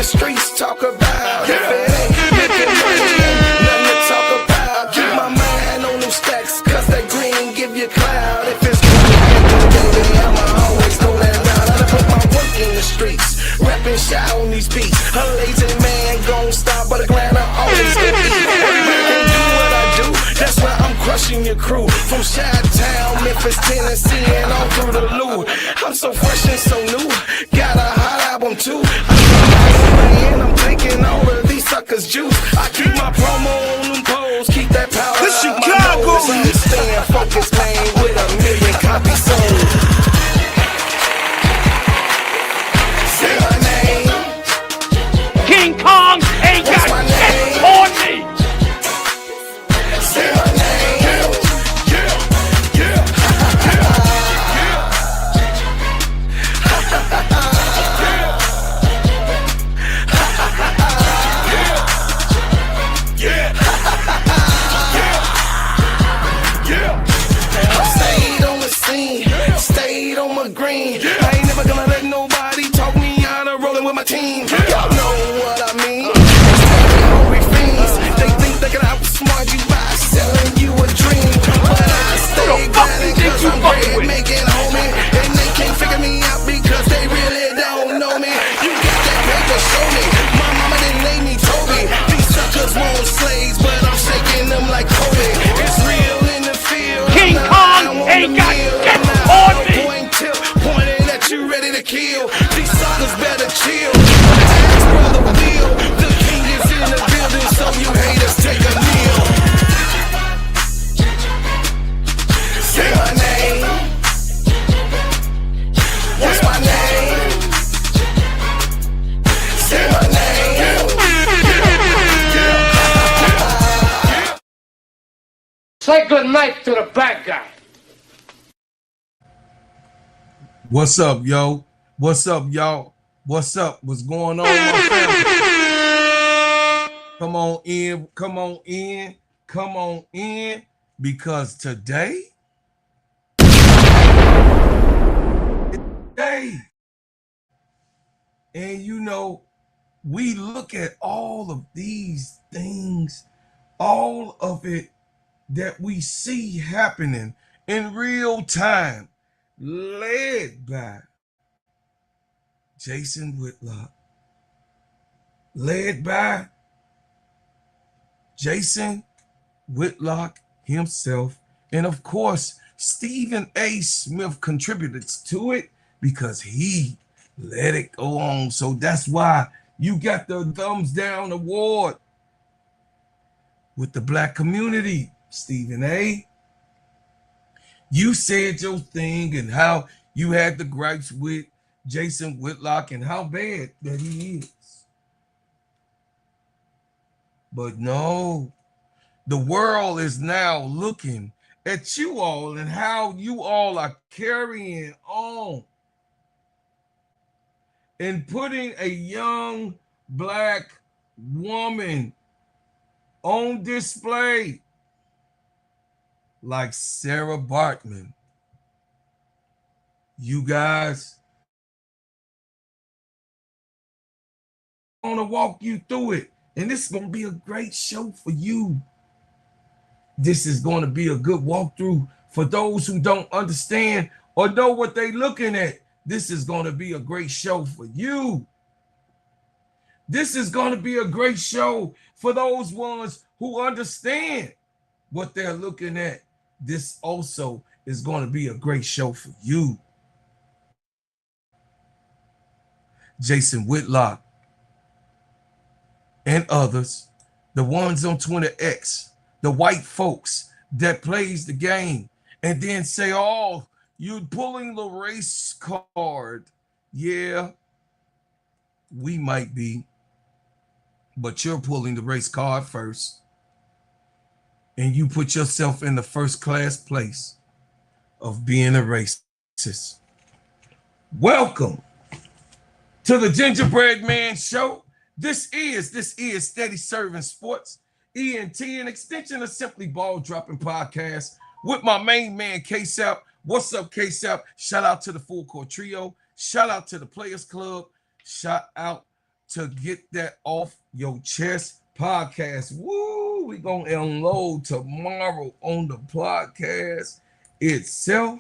Streets talk about. If it ain't making money, ain't nothing to talk about. Keep my mind on them stacks, cause that green give you cloud. If it's baby, I'ma always throw that down. I done put my work in the streets, rapping shot on these beats. A lazy man gon' stop, but a grind I always gonna eat. Everybody can do what I do, that's why I'm crushing your crew. From Chi-Town, Memphis, Tennessee, and all through the Lou. I'm so fresh and so new, got a hot album too. I'm taking all of these suckers' juice. I keep my promo on them poles, keep that power this out Chicago. my nose. I'm staying focused, man, with 1 million copies sold. Say my name. King Kong ain't got shit on me. Say my name. Stayed on my green. I ain't never gonna let nobody talk me out of rolling with my team. Y'all know what I mean. Hungry fiends. They think they can outsmart you by selling you a dream. But I stay grinding cause I'm great making homie. And they can't figure me out because they really don't know me. You got that paper, show me. My mama didn't name me Toby. These suckers want slaves, but I'm shaking them like Kobe. It's real in the field. King Kong ain't got shit on me. Pointing at you, ready to kill. These suckers better chill. Ask Brother Will. The king is in the building, so you haters take a meal. Say my name. What's my name? Say my name. Say good night to the bad guy. What's up, yo? What's up, y'all? What's up? What's going on, my family? Come on in, come on in, come on in, because today, and you know, we look at all of these things, all of it that we see happening in real time, led by Jason Whitlock, led by Jason Whitlock himself, and of course Stephen A. Smith contributed to it because he let it go on. So that's why you got the thumbs down award with the black community, Stephen A. You said your thing and how you had the gripes with Jason Whitlock and how bad that he is. But no, the world is now looking at you all and how you all are carrying on and putting a young black woman on display like Sarah Baartman. You guys, I'm gonna walk you through it, and this is gonna be a great show for you. This is gonna be a good walkthrough for those who don't understand or know what they're looking at. This is gonna be a great show for you. This is gonna be a great show for those ones who understand what they're looking at. This also is going to be a great show for you. Jason Whitlock and others, the ones on Twitter X, the white folks that plays the game and then say, oh, you're pulling the race card. Yeah, we might be, but you're pulling the race card first. And you put yourself in the first class place of being a racist. Welcome to the Gingerbread Man Show. This is Steady Serv'N Sports ENT, an extension of Simply Ball Dropping Podcast with my main man K-Sap. What's up, K-Sap? Shout out to the Full Court Trio. Shout out to the Players Club. Shout out to Get That Off Your Chest Podcast. Woo! We gonna unload tomorrow on the podcast itself.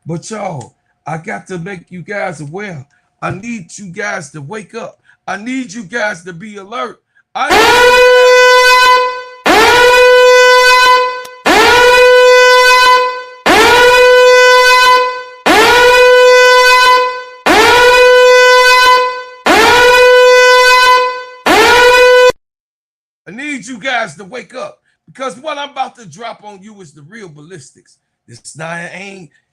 But y'all, I got to make you guys aware. I need you guys to wake up. I need you guys to be alert. I need you guys to wake up, because what I'm about to drop on you is the real ballistics. This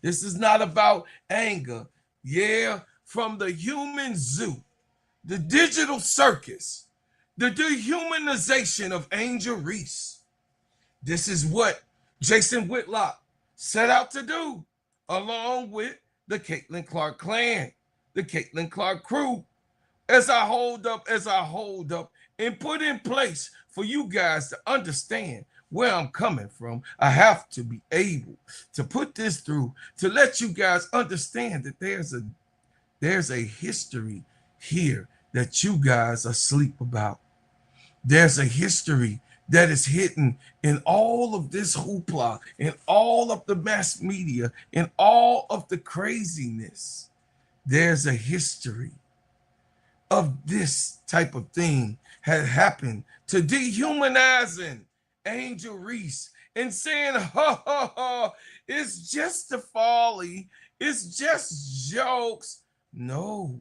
is not about anger. Yeah, from the human zoo, the digital circus, the dehumanization of Angel Reese. This is what Jason Whitlock set out to do, along with the Caitlin Clark clan, the Caitlin Clark crew, as I hold up and put in place for you guys to understand where I'm coming from. I have to be able to put this through to let you guys understand that there's a history here that you guys are asleep about. There's a history that is hidden in all of this hoopla, in all of the mass media, in all of the craziness. There's a history of this type of thing had happened to dehumanizing Angel Reese and saying, ha, ha, ha, it's just a folly. It's just jokes. No,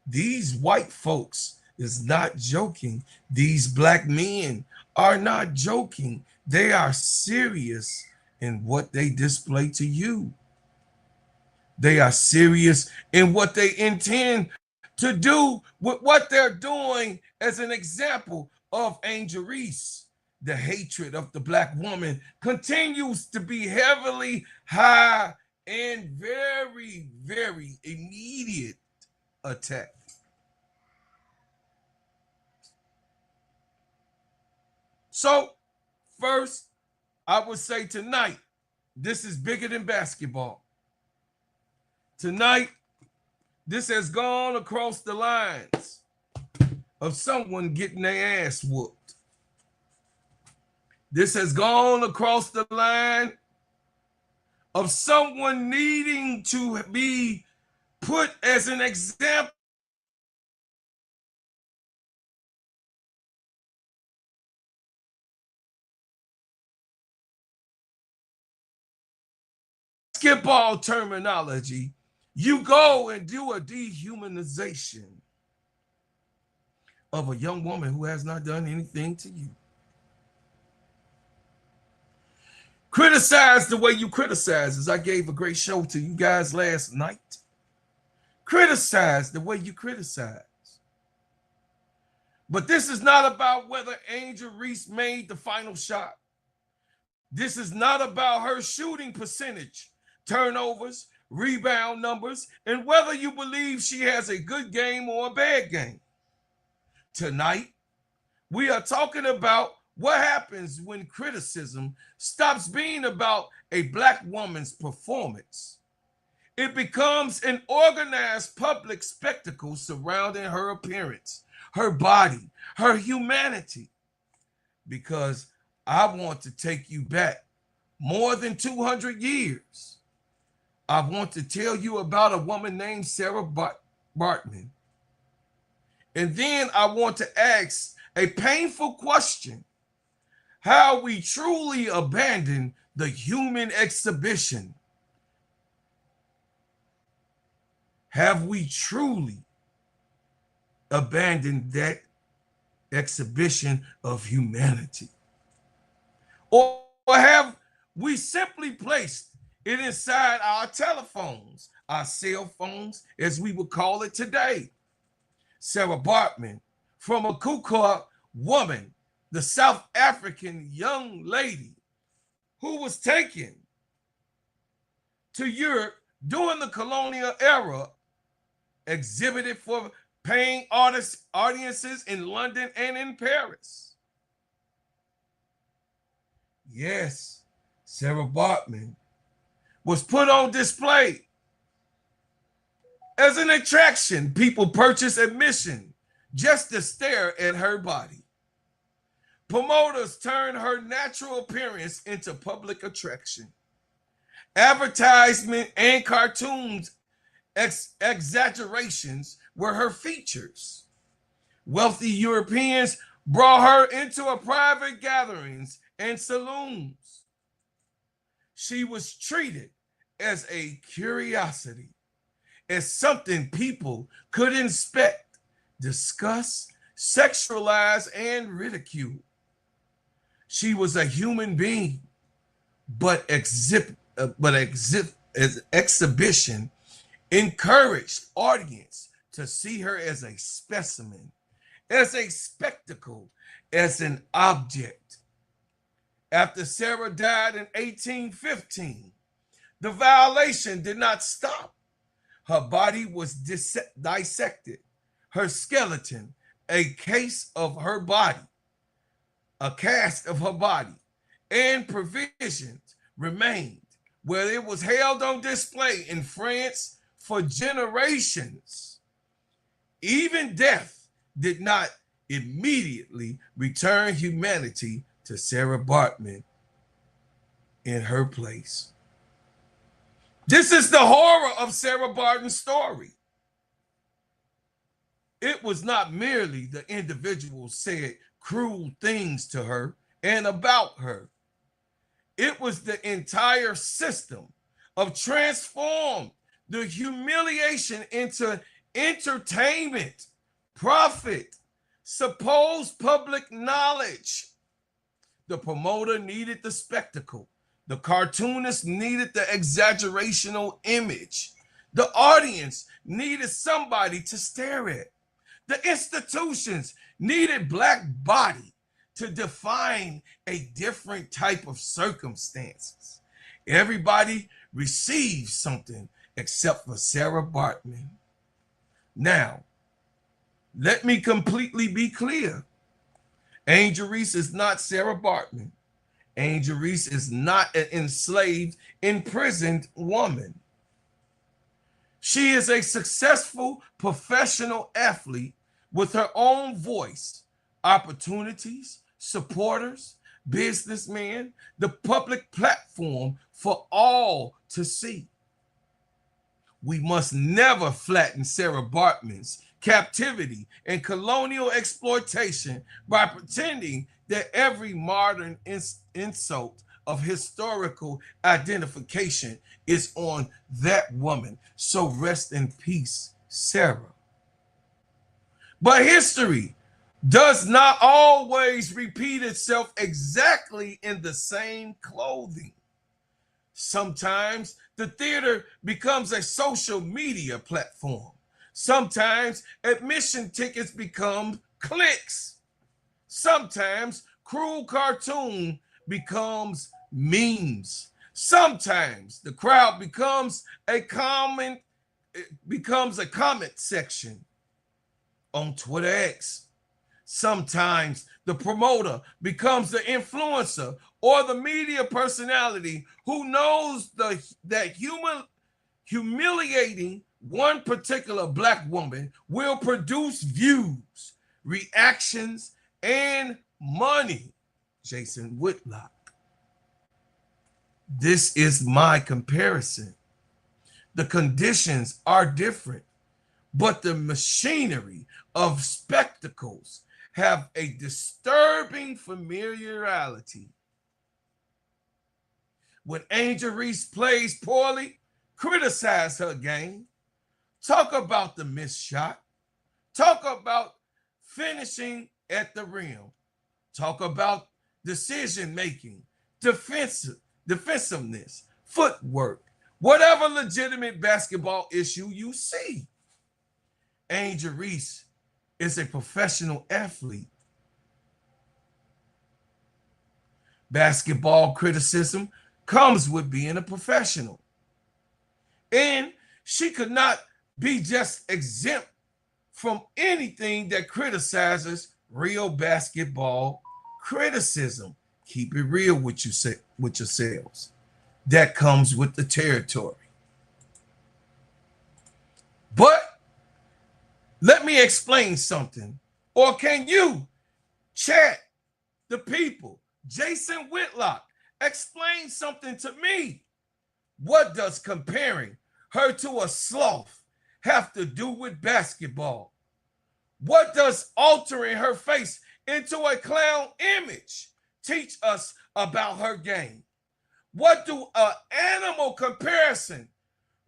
these white folks is not joking. These black men are not joking. They are serious in what they display to you. They are serious in what they intend to do with what they're doing, as an example of Angel Reese. The hatred of the black woman continues to be heavily high and very, very immediate attack. So first, I would say tonight, this is bigger than basketball. Tonight, this has gone across the lines of someone getting their ass whooped. This has gone across the line of someone needing to be put as an example. Basketball terminology, you go and do a dehumanization of a young woman who has not done anything to you. Criticize the way you criticize, as I gave a great show to you guys last night. Criticize the way you criticize. But this is not about whether Angel Reese made the final shot. This is not about her shooting percentage, turnovers, rebound numbers, and whether you believe she has a good game or a bad game. Tonight, we are talking about what happens when criticism stops being about a black woman's performance. It becomes an organized public spectacle surrounding her appearance, her body, her humanity. Because I want to take you back more than 200 years. I want to tell you about a woman named Sarah Baartman. And then I want to ask a painful question: how we truly abandon the human exhibition. Have we truly abandoned that exhibition of humanity? Or have we simply placed it inside our telephones, our cell phones, as we would call it today? Sarah Baartman, from a Kuka woman, the South African young lady who was taken to Europe during the colonial era exhibited for paying audiences in London and in Paris. Yes, Sarah Baartman was put on display as an attraction. People purchase admission just to stare at her body. Promoters turn her natural appearance into public attraction. Advertisement and cartoons exaggerations were her features. Wealthy Europeans brought her into a private gatherings and saloons. She was treated as a curiosity, as something people could inspect, discuss, sexualize, and ridicule. She was a human being, but exhibition encouraged audience to see her as a specimen, as a spectacle, as an object. After Sarah died in 1815, the violation did not stop. Her body was dissected, her skeleton, a cast of her body, and provisions remained, where it was held on display in France for generations. Even death did not immediately return humanity to Sarah Baartman in her place. This is the horror of Sarah Baartman's story. It was not merely the individual said cruel things to her and about her. It was the entire system of transformed the humiliation into entertainment, profit, supposed public knowledge. The promoter needed the spectacle. The cartoonist needed the exaggerational image. The audience needed somebody to stare at. The institutions needed black body to define a different type of circumstances. Everybody received something except for Sarah Baartman. Now, let me completely be clear. Angel Reese is not Sarah Baartman. Angel Reese is not an enslaved, imprisoned woman. She is a successful professional athlete with her own voice, opportunities, supporters, businessmen, the public platform for all to see. We must never flatten Sarah Baartman's captivity and colonial exploitation by pretending that every modern insult of historical identification is on that woman. So rest in peace, Sarah. But history does not always repeat itself exactly in the same clothing. Sometimes the theater becomes a social media platform. Sometimes admission tickets become clicks. Sometimes cruel cartoon becomes memes. Sometimes the crowd becomes a comment section on Twitter X. Sometimes the promoter becomes the influencer or the media personality who knows that humiliating one particular black woman will produce views, reactions, and money. Jason Whitlock. This is my comparison. The conditions are different, but the machinery of spectacles have a disturbing familiarity. When Angel Reese plays poorly, criticize her game. Talk about the missed shot. Talk about finishing at the rim. Talk about decision-making, defensiveness, footwork, whatever legitimate basketball issue you see. Angel Reese is a professional athlete. Basketball criticism comes with being a professional. And she could not be just exempt from anything that criticizes real basketball criticism. Keep it real with yourselves. That comes with the territory. But let me explain something. Or can you, chat, the people, Jason Whitlock, explain something to me? What does comparing her to a sloth have to do with basketball? What does altering her face into a clown image teach us about her game? What do an animal comparison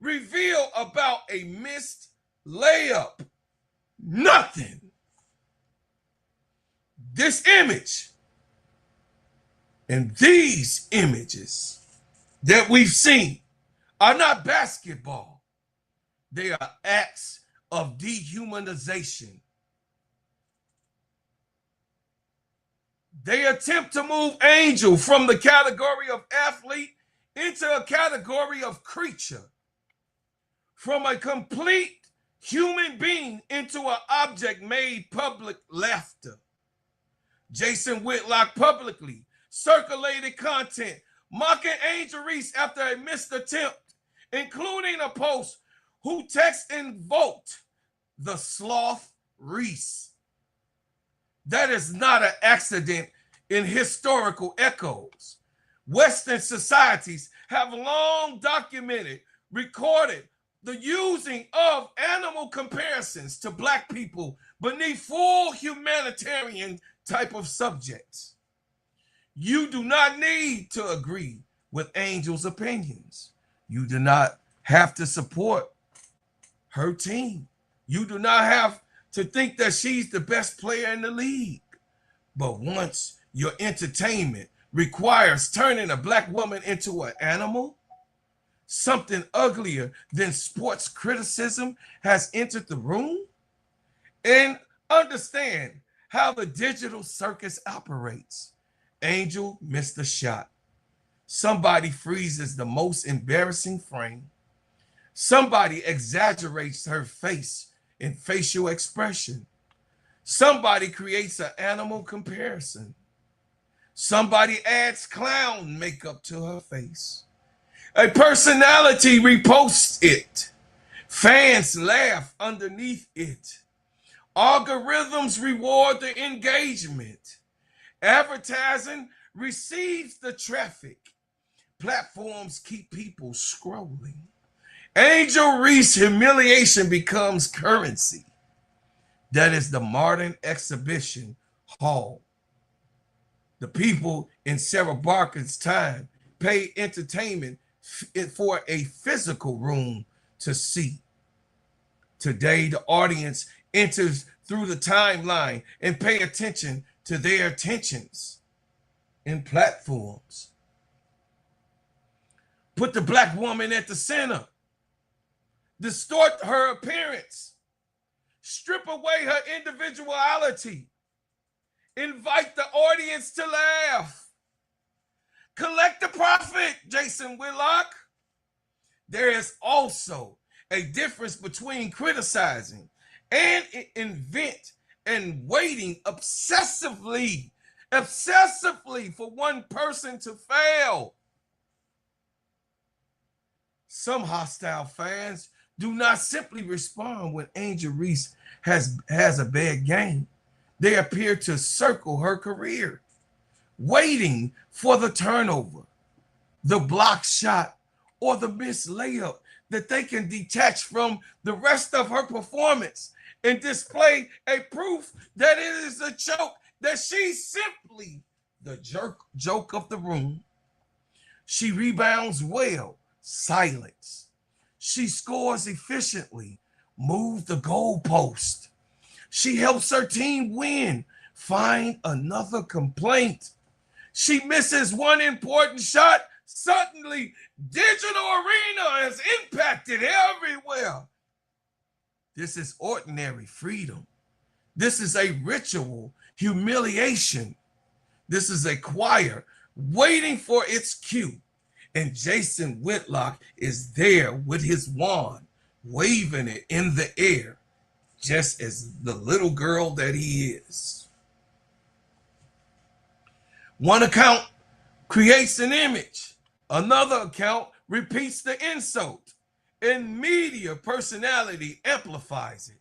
reveal about a missed layup? Nothing. This image and these images that we've seen are not basketball. They are acts of dehumanization. They attempt to move Angel from the category of athlete into a category of creature, from a complete human being into an object made public laughter. Jason Whitlock publicly circulated content mocking Angel Reese after a missed attempt, including a post who text invoked the sloth Reese. That is not an accident in historical echoes. Western societies have long documented, recorded the using of animal comparisons to Black people beneath full humanitarian type of subjects. You do not need to agree with Angel's opinions. You do not have to support her team. You do not have to think that she's the best player in the league. But once your entertainment requires turning a Black woman into an animal, something uglier than sports criticism has entered the room. And understand how the digital circus operates. Angel missed a shot. Somebody freezes the most embarrassing frame. Somebody exaggerates her face and facial expression. Somebody creates an animal comparison. Somebody adds clown makeup to her face. A personality reposts it. Fans laugh underneath it. Algorithms reward the engagement. Advertising receives the traffic. Platforms keep people scrolling. Angel Reese humiliation becomes currency. That is the modern exhibition hall. The people in Sarah Baartman's time paid entertainment for a physical room to see. Today, the audience enters through the timeline and pay attention to their attentions in platforms. Put the Black woman at the center. Distort her appearance. Strip away her individuality. Invite the audience to laugh. Collect the profit, Jason Whitlock. There is also a difference between criticizing and invent and waiting obsessively for one person to fail. Some hostile fans do not simply respond when Angel Reese has a bad game. They appear to circle her career, waiting for the turnover, the block shot, or the missed layup that they can detach from the rest of her performance and display a proof that it is a joke, that she's simply the joke of the room. She rebounds well, silence. She scores efficiently, move the goalpost. She helps her team win, find another complaint. She misses one important shot. Suddenly, digital arena is impacted everywhere. This is ordinary freedom. This is a ritual humiliation. This is a choir waiting for its cue. And Jason Whitlock is there with his wand waving it in the air, just as the little girl that he is. One account creates an image, another account repeats the insult, and media personality amplifies it.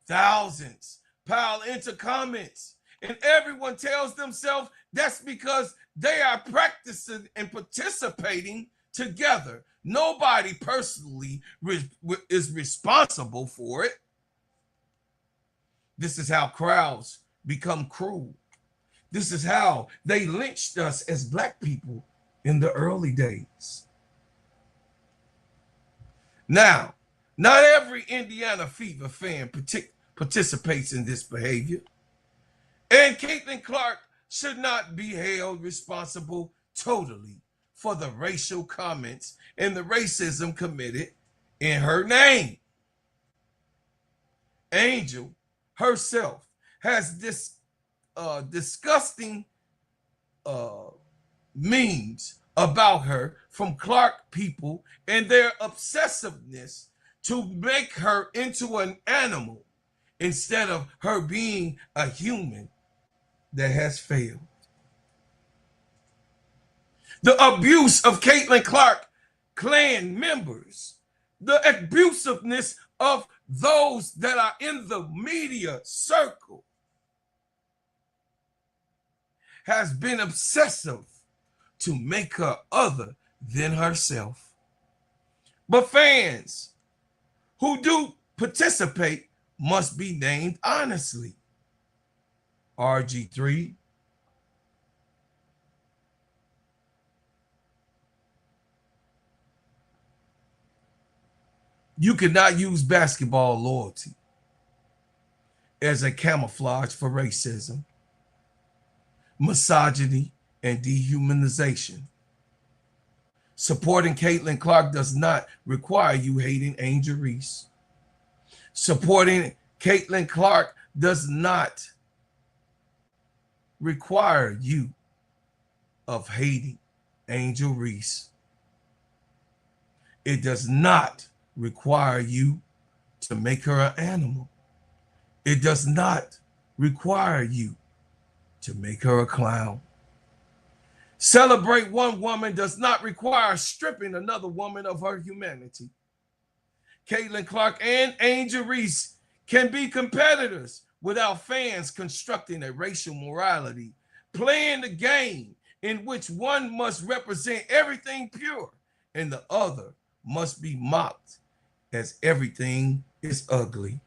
Thousands pile into comments, and everyone tells themselves that's because they are practicing and participating together. Nobody personally is responsible for it. This is how crowds become cruel. This is how they lynched us as Black people in the early days. Now, not every Indiana Fever fan participates in this behavior, and Caitlin Clark should not be held responsible totally for the racial comments and the racism committed in her name. Angel herself has this disgusting memes about her from Clark people and their obsessiveness to make her into an animal instead of her being a human that has failed. The abuse of Caitlin Clark clan members, the abusiveness of those that are in the media circle has been obsessive to make her other than herself. But fans who do participate must be named honestly. RG3, you cannot use basketball loyalty as a camouflage for racism, misogyny, and dehumanization. Supporting Caitlin Clark does not require you hating Angel Reese. Supporting Caitlin Clark does not require you of hating Angel Reese. It does not require you to make her an animal. It does not require you to make her a clown. Celebrate one woman does not require stripping another woman of her humanity. Caitlin Clark and Angel Reese can be competitors without fans constructing a racial morality, playing the game in which one must represent everything pure and the other must be mocked as everything is ugly.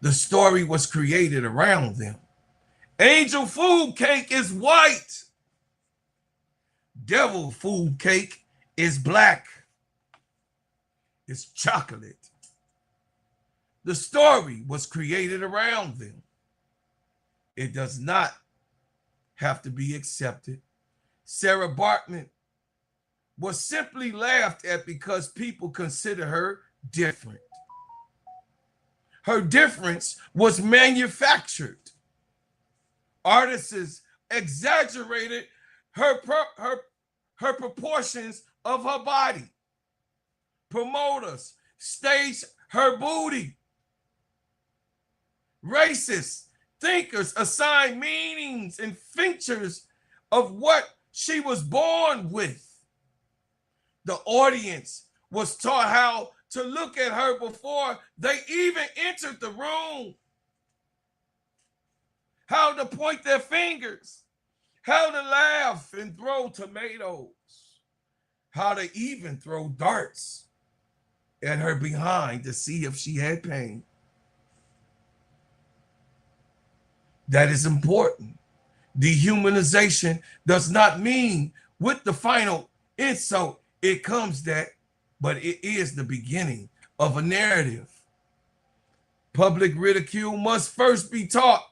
The story was created around them. Angel food cake is white. Devil food cake is black. It's chocolate. The story was created around them. It does not have to be accepted. Sarah Baartman was simply laughed at because people consider her different. Her difference was manufactured. Artists exaggerated her proportions of her body. Promoters staged her booty. Racist thinkers assigned meanings and features of what she was born with. The audience was taught how to look at her before they even entered the room. How to point their fingers, how to laugh and throw tomatoes, how to even throw darts at her behind to see if she had pain. That is important. Dehumanization does not mean with the final insult it comes that, but it is the beginning of a narrative. Public ridicule must first be taught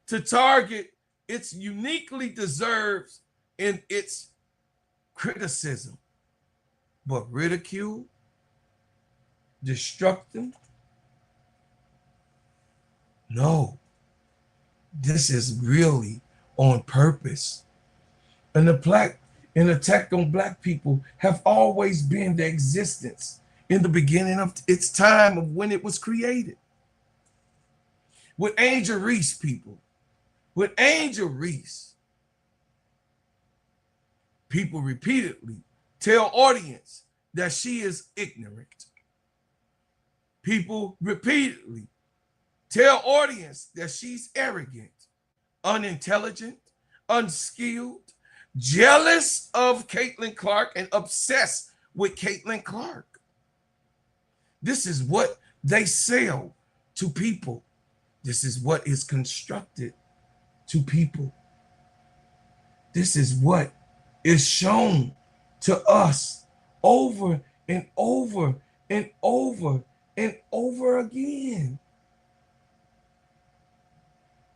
to target its uniquely deserves in its criticism. But ridicule, destructive, no. This is really on purpose. And the attack on Black people have always been the existence in the beginning of its time of when it was created. With Angel Reese, people, with Angel Reese, people repeatedly tell audience that she is ignorant. People repeatedly tell audience that she's arrogant, unintelligent, unskilled, jealous of Caitlin Clark, and obsessed with Caitlin Clark. This is what they sell to people. This is what is constructed to people. This is what is shown to us over and over and over and over again.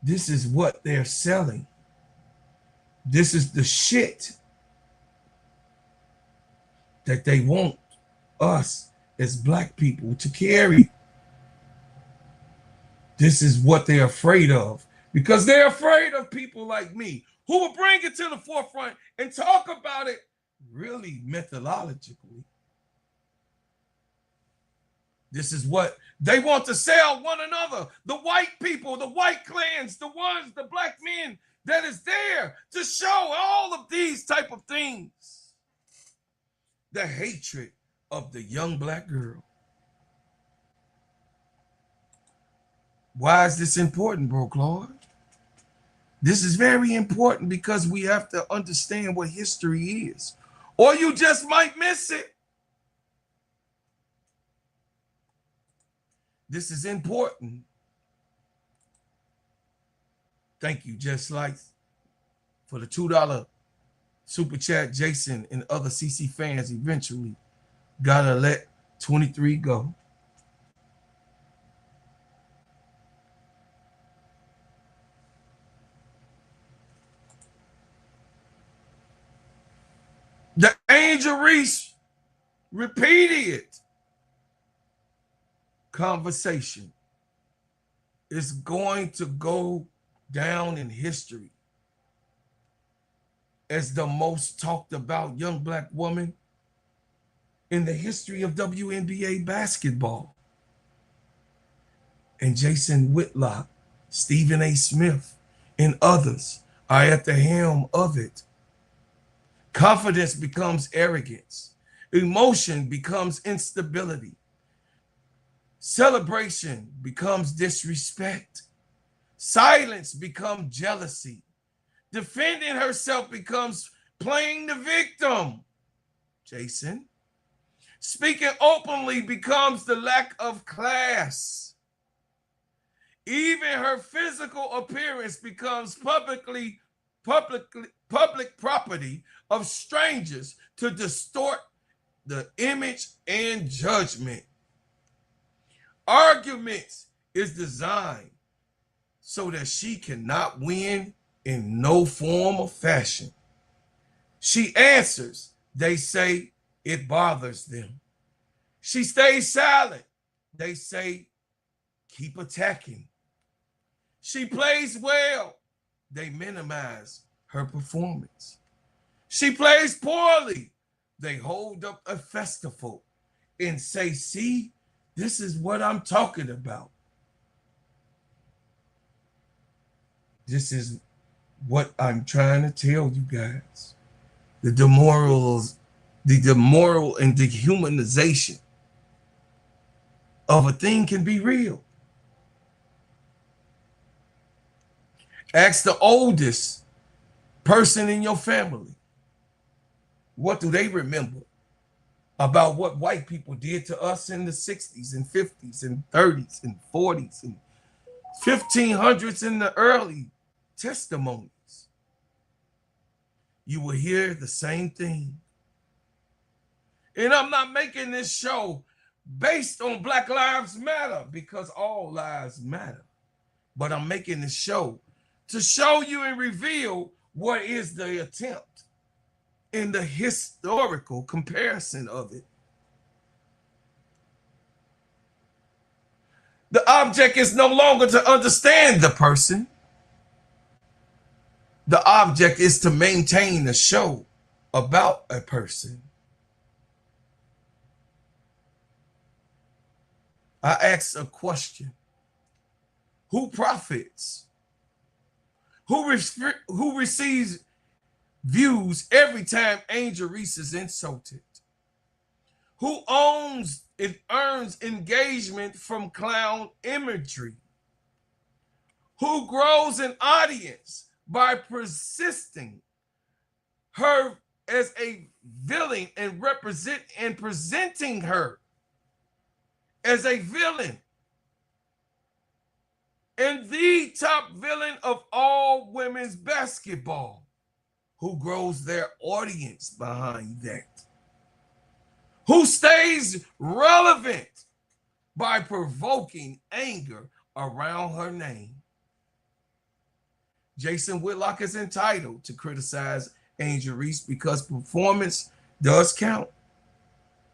This is what they're selling. This is the shit that they want us as black people to carry. This is what they're afraid of, because they're afraid of people like me who will bring it to the forefront and talk about it really methodologically. This is what they want to sell one another. The white people, the white clans, the ones, the black men that is there to show all of these type of things. The hatred of the young black girl. Why is this important, bro, Claude? This is very important because we have to understand what history is, or you just might miss it. This is important. Thank you, Just like for the $2 super chat. Jason and other CC fans eventually gotta let 23 go. The Angel Reese repeated conversation is going to go down in history as the most talked about young black woman in the history of WNBA basketball. And Jason Whitlock, Stephen A. Smith, and others are at the helm of it. Confidence becomes arrogance. Emotion becomes instability. Celebration becomes disrespect. Silence becomes jealousy. Defending herself becomes playing the victim. Jason. Speaking openly becomes the lack of class. Even her physical appearance becomes public property of strangers to distort the image and judgment. Arguments is designed so that she cannot win in no form or fashion. She answers, they say it bothers them. She stays silent. They say, keep attacking. She plays well. They minimize her performance. She plays poorly. They hold up a festival and say, see, this is what I'm talking about. This is what I'm trying to tell you guys. The demoral and dehumanization of a thing can be real. Ask the oldest person in your family. What do they remember about what white people did to us in the 60s and 50s and 30s and 40s and 1500s in the early testimonies? You will hear the same thing. And I'm not making this show based on Black Lives Matter, because all lives matter. But I'm making this show to show you and reveal what is the attempt in the historical comparison of it. The object is no longer to understand the person. The object is to maintain a show about a person. I ask a question. Who profits? Who receives views every time Angel Reese is insulted? Who owns and earns engagement from clown imagery? Who grows an audience by persisting her as a villain and presenting her as a villain? And the top villain of all women's basketball, who grows their audience behind that? Who stays relevant by provoking anger around her name? Jason Whitlock is entitled to criticize Angel Reese because performance does count.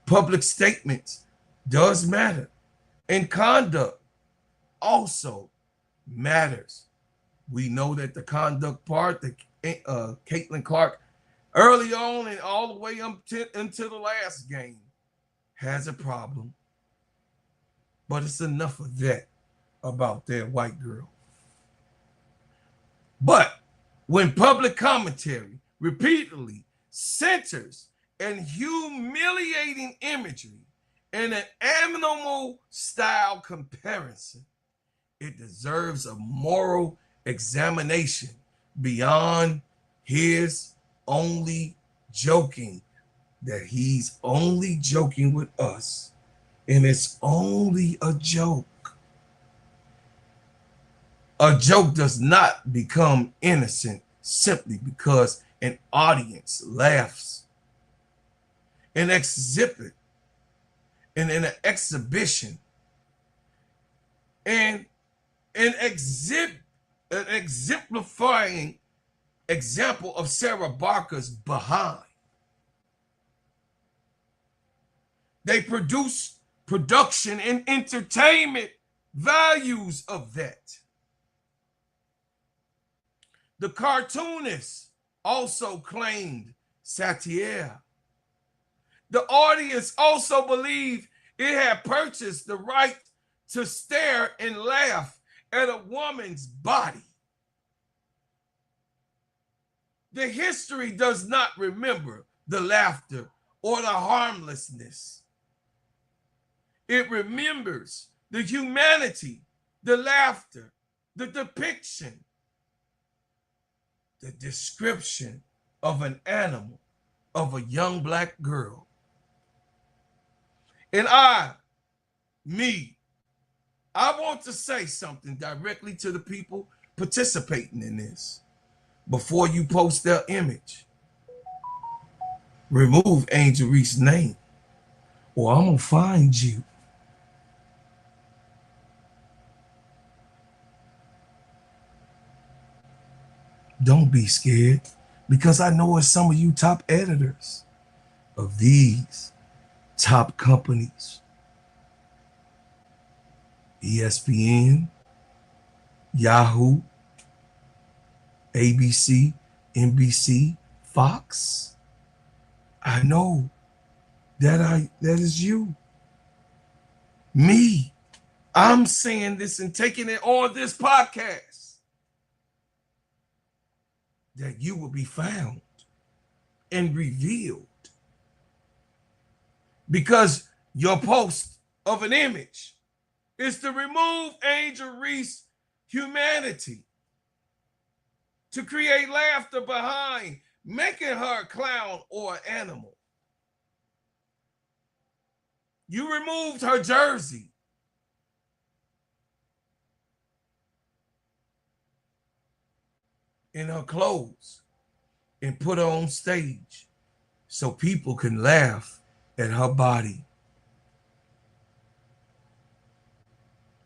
Public statements does matter. And conduct also matters. We know that the conduct part, that Caitlin Clark, early on and all the way up into the last game, has a problem. But it's enough of that about that white girl. But when public commentary repeatedly centers and humiliating imagery and an animal style comparison, it deserves a moral examination beyond his only joking, that he's only joking with us, and it's only a joke. A joke does not become innocent simply because an audience laughs. An exhibit and in an exhibition and an exemplifying example of Sarah Baartman's behind. They produce production and entertainment values of that. The cartoonist also claimed satire. The audience also believed it had purchased the right to stare and laugh at a woman's body. The history does not remember the laughter or the harmlessness. It remembers the humanity, the laughter, the depiction, the description of an animal, of a young black girl. And I want to say something directly to the people participating in this. Before you post their image, remove Angel Reese's name, or I'm gonna find you. Don't be scared, because I know it's some of you top editors of these top companies. ESPN, Yahoo, ABC, NBC, Fox. I know that is you. Me. I'm saying this and taking it on this podcast, that you will be found and revealed because your post of an image is to remove Angel Reese's humanity, to create laughter behind making her a clown or an animal. You removed her jersey. In her clothes and put her on stage so people can laugh at her body.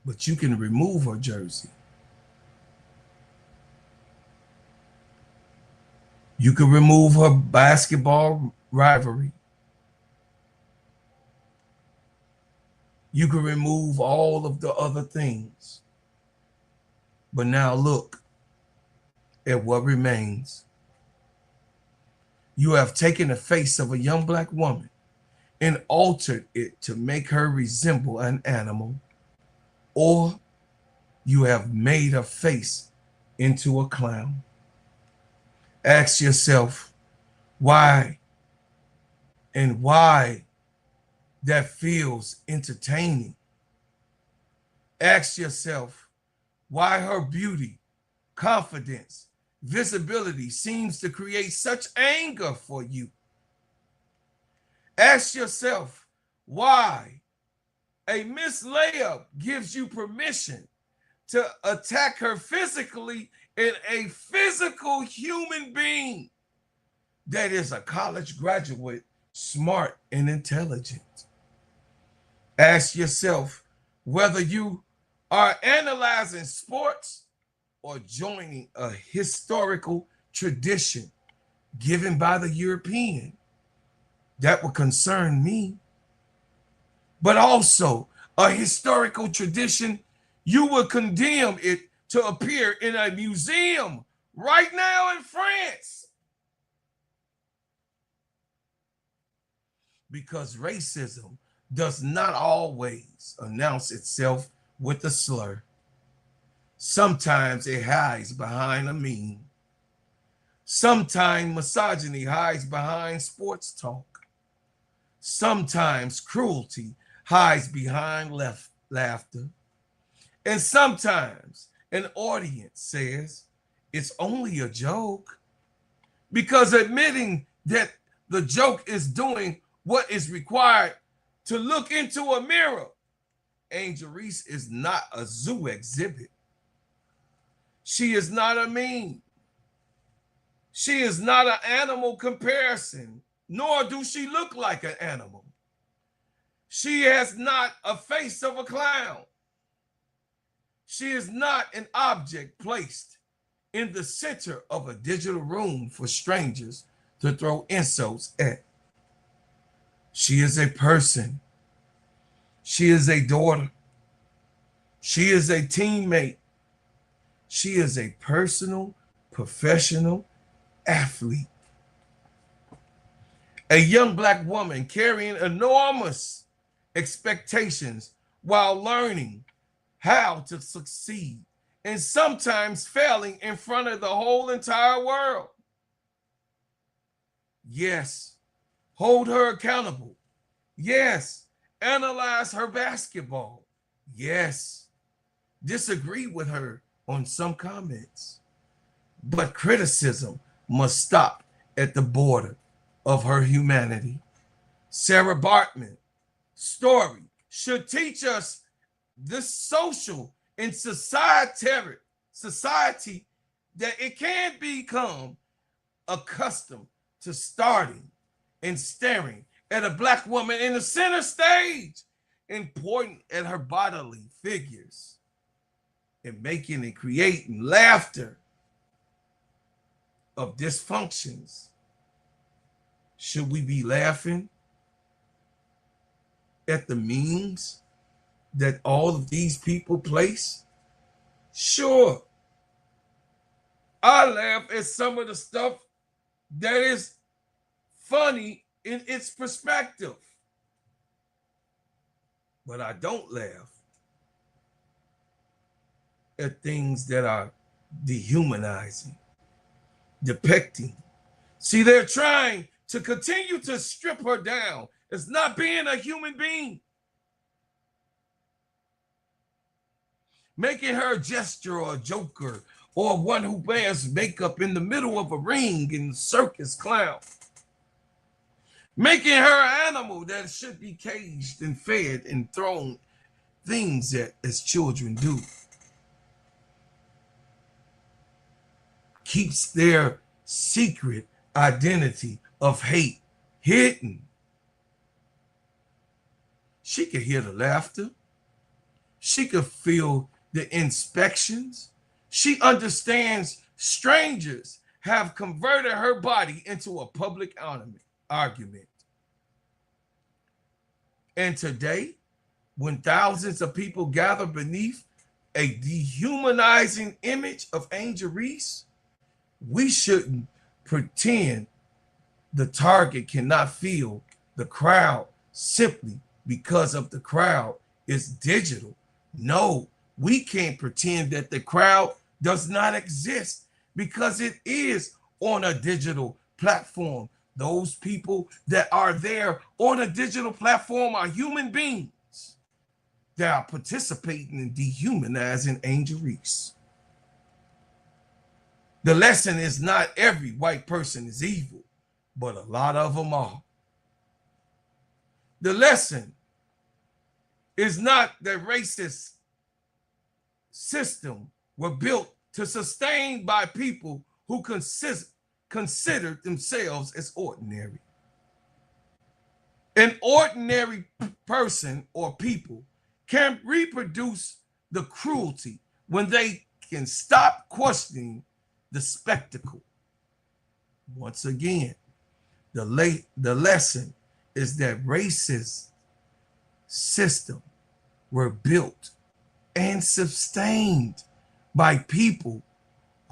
But you can remove her jersey. You can remove her basketball rivalry. You can remove all of the other things. But now look at what remains. You have taken the face of a young black woman and altered it to make her resemble an animal or you have made her face into a clown. Ask yourself why and why that feels entertaining. Ask yourself why her beauty, confidence, visibility seems to create such anger for you. Ask yourself why a missed layup gives you permission to attack her physically in a physical human being that is a college graduate, smart and intelligent. Ask yourself whether you are analyzing sports or joining a historical tradition given by the European. That would concern me. But also a historical tradition, you would condemn it to appear in a museum right now in France. Because racism does not always announce itself with a slur. Sometimes it hides behind a meme. Sometimes misogyny hides behind sports talk. Sometimes cruelty hides behind laughter. And sometimes an audience says it's only a joke, because admitting that the joke is doing what is required to look into a mirror. Angel Reese is not a zoo exhibit. She is not a meme. She is not an animal comparison, nor do she look like an animal. She has not a face of a clown. She is not an object placed in the center of a digital room for strangers to throw insults at. She is a person. She is a daughter. She is a teammate. She is a personal, professional athlete. A young Black woman carrying enormous expectations while learning how to succeed and sometimes failing in front of the whole entire world. Yes, hold her accountable. Yes, analyze her basketball. Yes, disagree with her on some comments. But criticism must stop at the border of her humanity. Sarah Baartman story should teach us this social and society that it can become accustomed to starting and staring at a Black woman in the center stage and pointing at her bodily figures and making and creating laughter of dysfunctions. Should we be laughing at the memes that all of these people place? Sure. I laugh at some of the stuff that is funny in its perspective. But I don't laugh at things that are dehumanizing, depicting. See, they're trying to continue to strip her down as not being a human being, making her a gesture or a joker or one who wears makeup in the middle of a ring in circus clown, making her an animal that should be caged and fed and thrown things that as children do. Keeps their secret identity of hate hidden. She could hear the laughter. She could feel the inspections. She understands strangers have converted her body into a public argument. And today, when thousands of people gather beneath a dehumanizing image of Angel Reese, we shouldn't pretend the target cannot feel the crowd simply because of the crowd is digital. No, we can't pretend that the crowd does not exist because it is on a digital platform. Those people that are there on a digital platform are human beings that are participating in dehumanizing Angel Reese. The lesson is not every white person is evil, but a lot of them are. The lesson is not that racist system were built to sustain by people who considered themselves as ordinary. An ordinary person or people can reproduce the cruelty when they can stop questioning the spectacle. Once again, the lesson is that racist system were built and sustained by people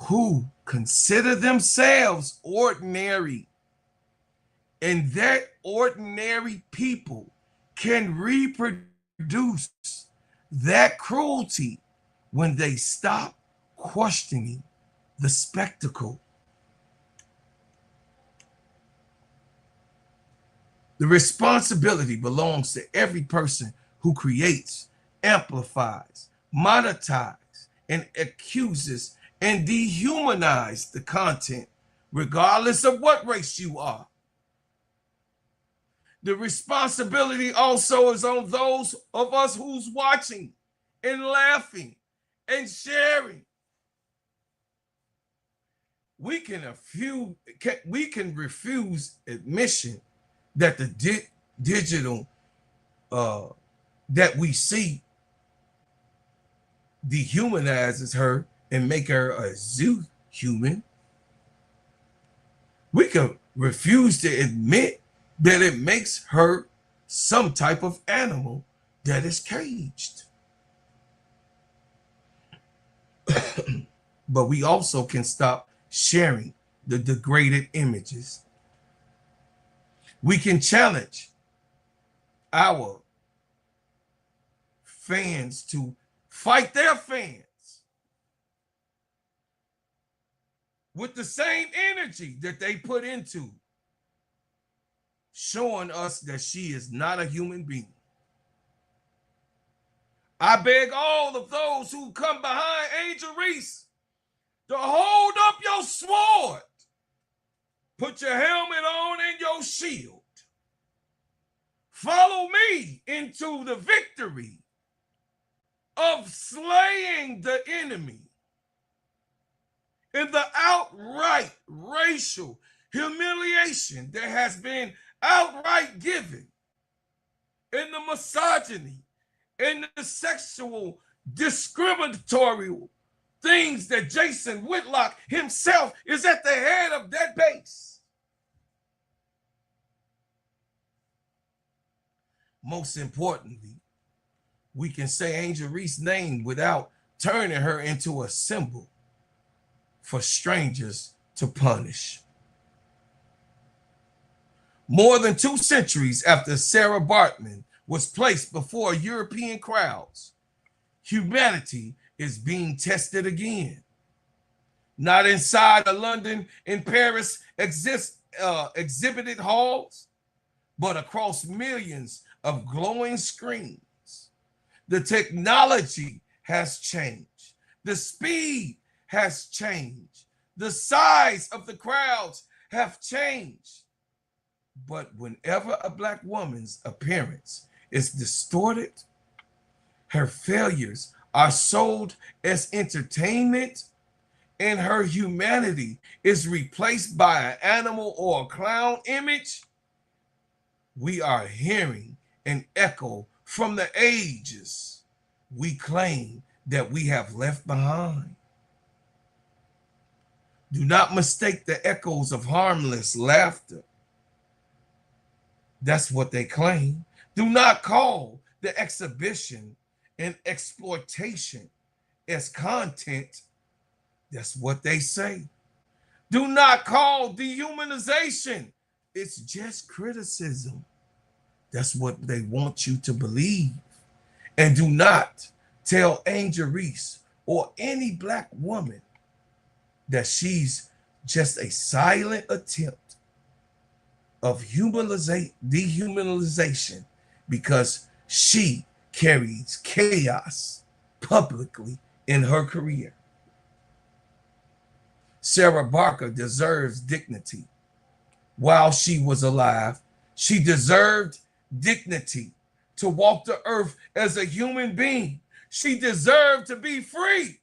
who consider themselves ordinary, and that ordinary people can reproduce that cruelty when they stop questioning the spectacle. The responsibility belongs to every person who creates, amplifies, monetizes, and accuses and dehumanizes the content, regardless of what race you are. The responsibility also is on those of us who's watching and laughing and sharing. We can refuse admission that the digital that we see dehumanizes her and make her a zoo human. We can refuse to admit that it makes her some type of animal that is caged. But we also can stop sharing the degraded images. We can challenge our fans to fight their fans with the same energy that they put into showing us that she is not a human being. I beg all of those who come behind Angel Reese to hold up your sword, put your helmet on and your shield. Follow me into the victory of slaying the enemy in the outright racial humiliation that has been outright given, in the misogyny, in the sexual discriminatory things that Jason Whitlock himself is at the head of that base. Most importantly, we can say Angel Reese's name without turning her into a symbol for strangers to punish. More than 2 centuries after Sarah Baartman was placed before European crowds, humanity is being tested again. Not inside a London and Paris exhibited halls, but across millions of glowing screens. The technology has changed. The speed has changed. The size of the crowds have changed. But whenever a Black woman's appearance is distorted, her failures are sold as entertainment, and her humanity is replaced by an animal or a clown image, we are hearing an echo from the ages we claim that we have left behind. Do not mistake the echoes of harmless laughter. That's what they claim. Do not call the exhibition and exploitation as content. That's what they say. Do not call dehumanization. It's just criticism. That's what they want you to believe. And do not tell Angel Reese or any black woman that she's just a silent attempt of dehumanization because she carries chaos publicly in her career. Sarah Baartman deserves dignity. While she was alive, she deserved dignity to walk the earth as a human being. She deserved to be free.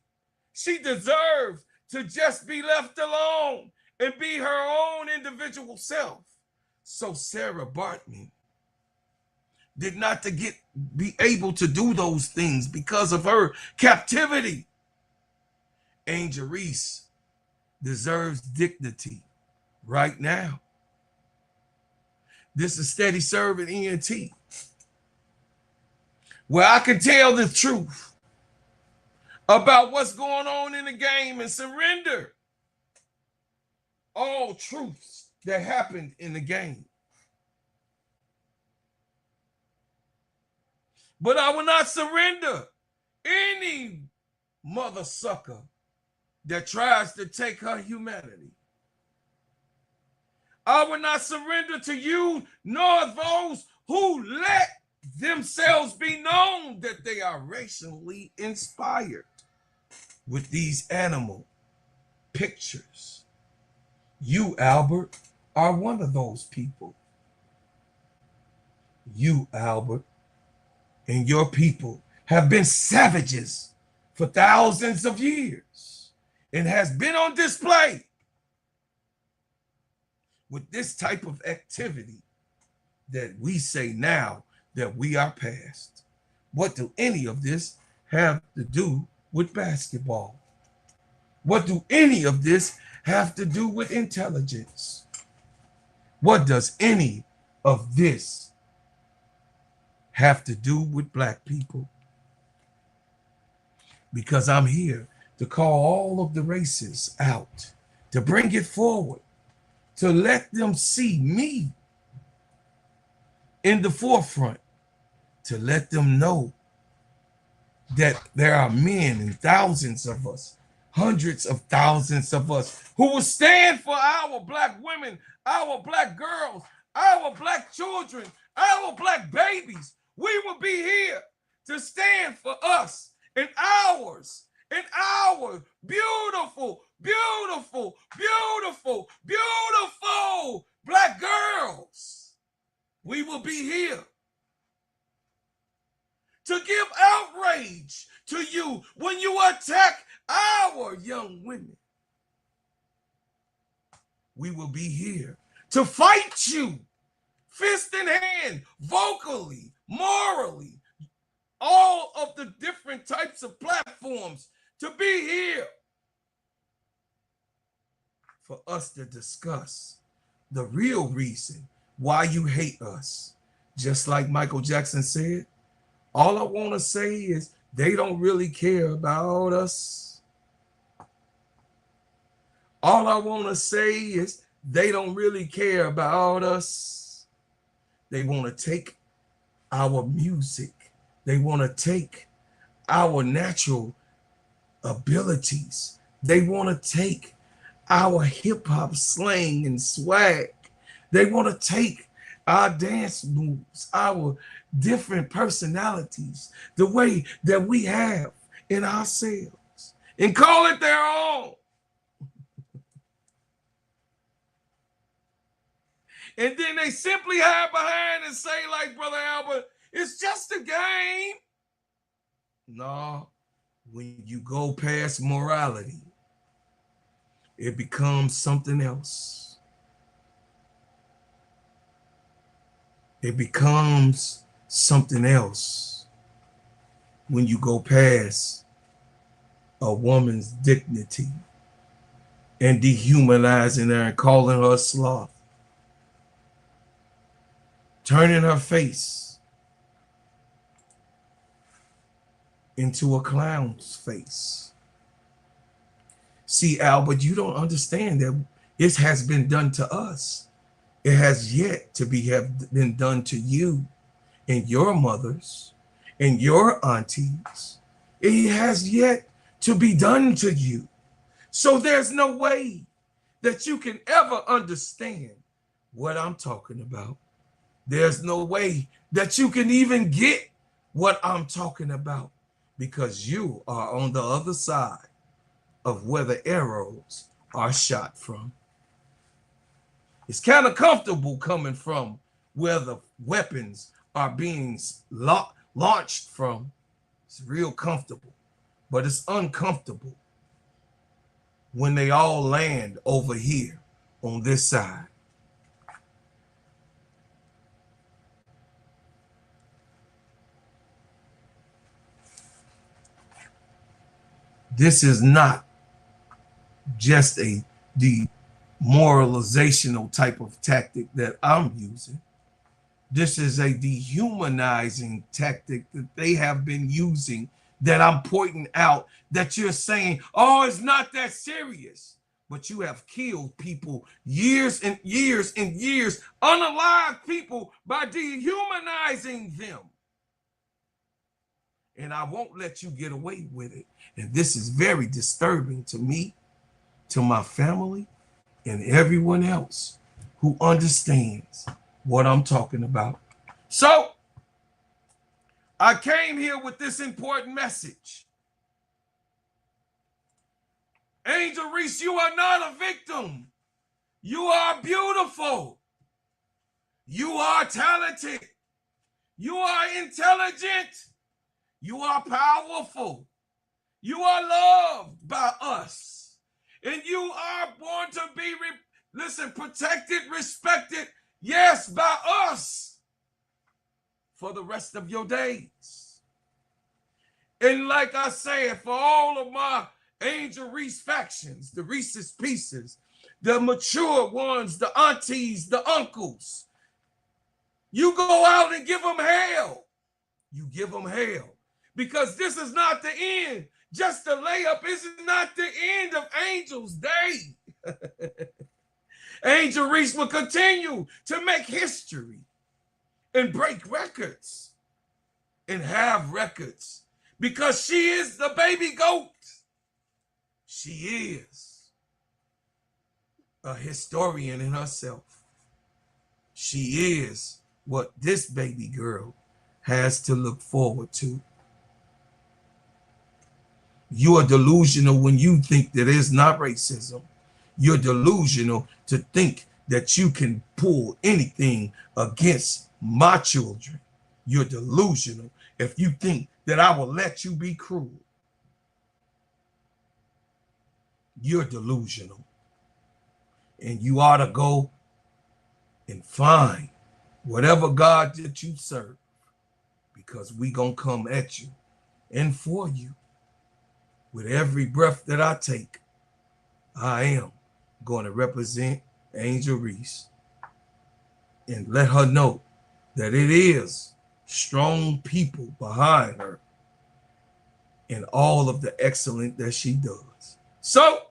She deserved to just be left alone and be her own individual self. So Sarah Baartman did not be able to do those things because of her captivity. Angel Reese deserves dignity right now. This is Steady Serv'N ENT, where I can tell the truth about what's going on in the game and surrender all truths that happened in the game. But I will not surrender any mother sucker that tries to take her humanity. I will not surrender to you nor those who let themselves be known that they are racially inspired with these animal pictures. You, Albert, are one of those people. You, Albert, and your people have been savages for thousands of years and has been on display with this type of activity that we say now that we are past. What do any of this have to do with basketball? What do any of this have to do with intelligence? What does any of this have to do with black people? Because I'm here to call all of the races out, to bring it forward, to let them see me in the forefront, to let them know that there are men and thousands of us, hundreds of thousands of us who will stand for our black women, our black girls, our black children, our black babies. We will be here to stand for us and ours and our beautiful, beautiful, beautiful, beautiful black girls. We will be here to give outrage to you when you attack our young women. We will be here to fight you, fist in hand, vocally, morally, all of the different types of platforms, to be here for us to discuss the real reason why you hate us. Just like Michael Jackson said, all I want to say is they don't really care about us. All I want to say is they don't really care about us. They want to take our music. They want to take our natural abilities. They want to take our hip hop slang and swag. They want to take our dance moves, our different personalities, the way that we have in ourselves, and call it their own. And then they simply hide behind and say, like Brother Albert, it's just a game. No, when you go past morality, it becomes something else. It becomes something else when you go past a woman's dignity and dehumanizing her and calling her a sloth, turning her face into a clown's face. See, Albert, you don't understand that this has been done to us. It has yet to have been done to you and your mothers and your aunties It has yet to be done to you. So there's no way that you can ever understand what I'm talking about. There's no way that you can even get what I'm talking about, because you are on the other side of where the arrows are shot from. It's kind of comfortable coming from where the weapons are being launched from. It's real comfortable, but it's uncomfortable when they all land over here on this side. This is not just a demoralizational type of tactic that I'm using. This is a dehumanizing tactic that they have been using, that I'm pointing out, that you're saying, oh, it's not that serious. But you have killed people, years and years and years, unalive people, by dehumanizing them. And I won't let you get away with it. And this is very disturbing to me, to my family, and everyone else who understands what I'm talking about. So I came here with this important message. Angel Reese, you are not a victim. You are beautiful. You are talented. You are intelligent. You are powerful. You are loved by us. And you are born to be, protected, respected, yes, by us for the rest of your days. And like I said, for all of my Angel Reese factions, the Reese's Pieces, the mature ones, the aunties, the uncles, you go out and give them hell. You give them hell. Because this is not the end. Just the layup is not the end of Angel's day. Angel Reese will continue to make history and break records and have records, because she is the baby goat. She is a historian in herself. She is what this baby girl has to look forward to. You are delusional when you think that it's not racism. You're delusional to think that you can pull anything against my children. You're delusional if you think that I will let you be cruel. You're delusional. And you ought to go and find whatever God that you serve, because we gonna come at you and for you. With every breath that I take, I am going to represent Angel Reese and let her know that it is strong people behind her and all of the excellent that she does. So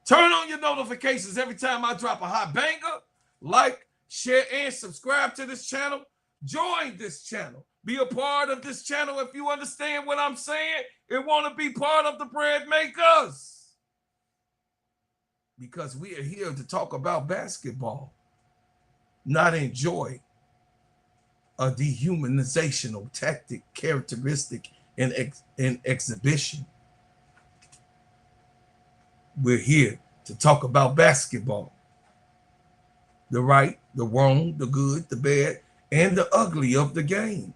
turn on your notifications every time I drop a hot banger. Like, share, and subscribe to this channel. Join this channel. Be a part of this channel if you understand what I'm saying and want to be part of the bread makers. Because we are here to talk about basketball, not enjoy a dehumanizational tactic, characteristic, and exhibition. We're here to talk about basketball. The right, the wrong, the good, the bad, and the ugly of the game.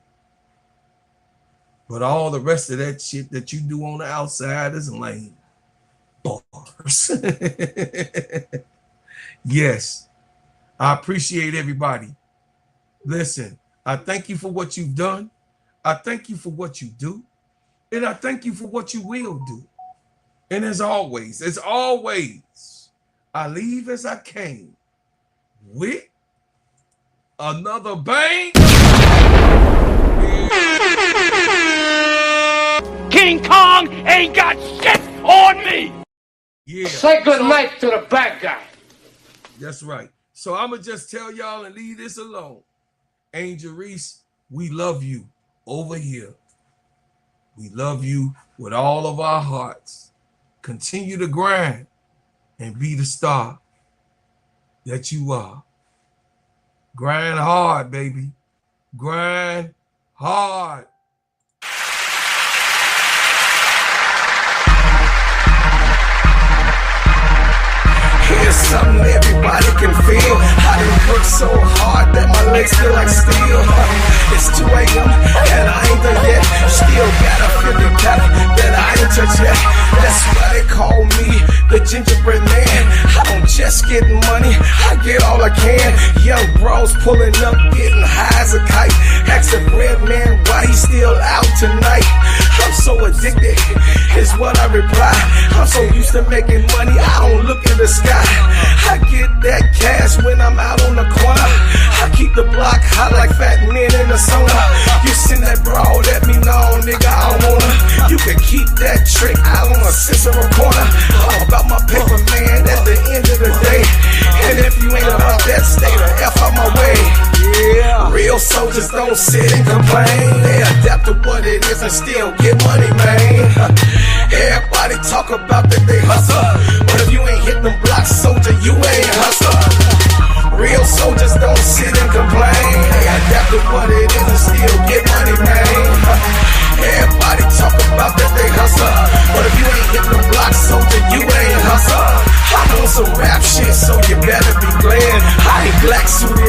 But all the rest of that shit that you do on the outside is lame. Bars. Yes, I appreciate everybody. Listen, I thank you for what you've done. I thank you for what you do. And I thank you for what you will do. And as always, I leave as I came, with another bang. King Kong ain't got shit on me. Yeah. Say good night to the bad guy. That's right. So I'm going to just tell y'all and leave this alone. Angel Reese, we love you over here. We love you with all of our hearts. Continue to grind and be the star that you are. Grind hard, baby. Grind hard. Here's something everybody can feel. I done worked so hard that my legs feel like steel. It's 2 a.m. and I ain't done yet. Still got a 50 pack that I ain't touched yet. That's why they call me the gingerbread man. I don't just get money, I get all I can. Young bros pulling up, getting high as a kite. Ask the bread man why he still out tonight. I'm so addicted, is what I reply. I'm so used to making money, I don't look in the sky. I get that cash when I'm out on the corner. I keep the block hot like fat men in the sauna. You send that broad, let me know, nigga, I wanna. You can keep that trick out on a Cicero corner. All about my paper, man, at the end of the day. And if you ain't about that, stay the F out my way. Yeah, real soldiers don't sit and complain. They adapt to what it is and still get money, man. Everybody talk about that they hustle, but if you ain't hit them blocks, soldier, you ain't hustle. Real soldiers don't sit and complain. They adapt to what it is and still get money, man. Everybody talk about that they hustle, but if you ain't hit them blocks, soldier, you ain't hustle. I'm on some rap shit, so you better be glad I ain't black suited